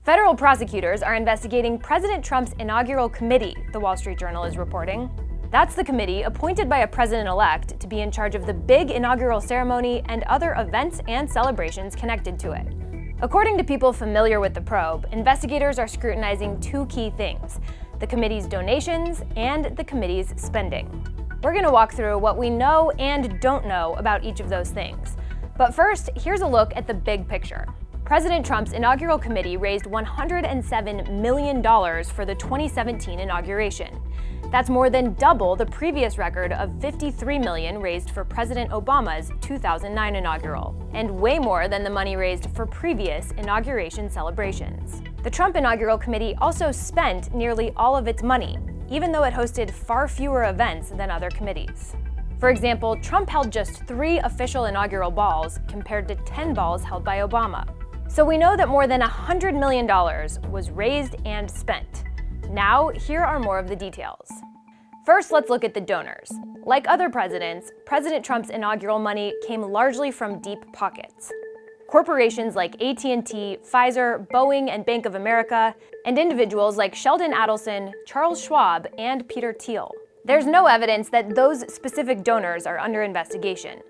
Federal prosecutors are investigating President Trump's inaugural committee, the Wall Street Journal is reporting. That's the committee appointed by a president-elect to be in charge of the big inaugural ceremony and other events and celebrations connected to it. According to people familiar with the probe, investigators are scrutinizing two key things: the committee's donations and the committee's spending. We're going to walk through what we know and don't know about each of those things. But first, here's a look at the big picture. President Trump's inaugural committee raised $107 million for the 2017 inauguration. That's more than double the previous record of $53 million raised for President Obama's 2009 inaugural, and way more than the money raised for previous inauguration celebrations. The Trump Inaugural Committee also spent nearly all of its money, even though it hosted far fewer events than other committees. For example, Trump held just 3 official inaugural balls compared to 10 balls held by Obama. So we know that more than $100 million was raised and spent. Now, here are more of the details. First, let's look at the donors. Like other presidents, President Trump's inaugural money came largely from deep pockets. Corporations like AT&T, Pfizer, Boeing, and Bank of America, and individuals like Sheldon Adelson, Charles Schwab, and Peter Thiel. There's no evidence that those specific donors are under investigation.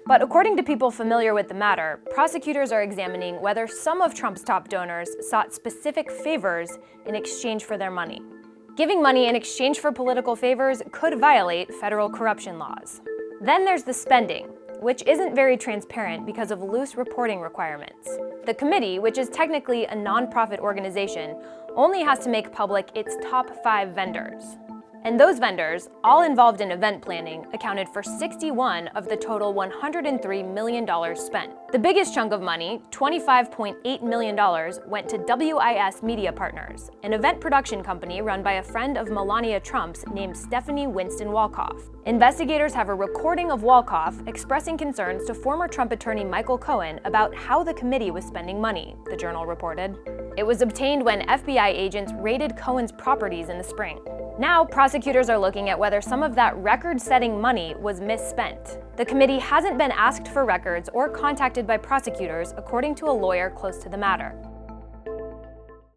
But according to people familiar with the matter, prosecutors are examining whether some of Trump's top donors sought specific favors in exchange for their money. Giving money in exchange for political favors could violate federal corruption laws. Then there's the spending, which isn't very transparent because of loose reporting requirements. The committee, which is technically a nonprofit organization, only has to make public its top 5 vendors. And those vendors, all involved in event planning, accounted for 61 of the total $103 million spent. The biggest chunk of money, $25.8 million, went to WIS Media Partners, an event production company run by a friend of Melania Trump's named Stephanie Winston Wolkoff. Investigators have a recording of Wolkoff expressing concerns to former Trump attorney Michael Cohen about how the committee was spending money, the Journal reported. It was obtained when FBI agents raided Cohen's properties in the spring. Now, prosecutors are looking at whether some of that record-setting money was misspent. The committee hasn't been asked for records or contacted by prosecutors, according to a lawyer close to the matter.